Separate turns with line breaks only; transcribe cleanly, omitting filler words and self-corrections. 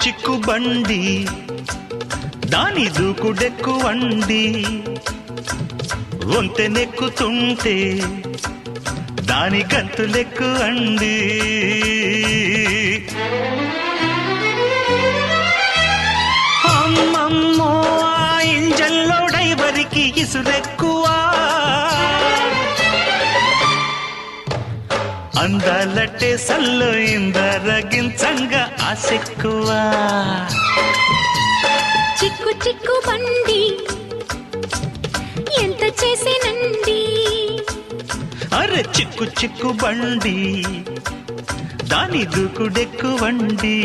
చిక్కు బండి దాని దూకుడెక్కువండి వంతెనెక్కుతుంటే దాని గంతులెక్కువండి అమ్మమ్మో ఆ ఇంజన్లో డ్రైవరికి ఇసురెక్కువా అందాలట్టే సల్లో ఇందరగించంగా ఆసెక్కువా
చిక్కు చిక్కు బండి ఎంత చేసేనండి
అరే చిక్కు చిక్కు బండి దాని దూకుడెక్కువండి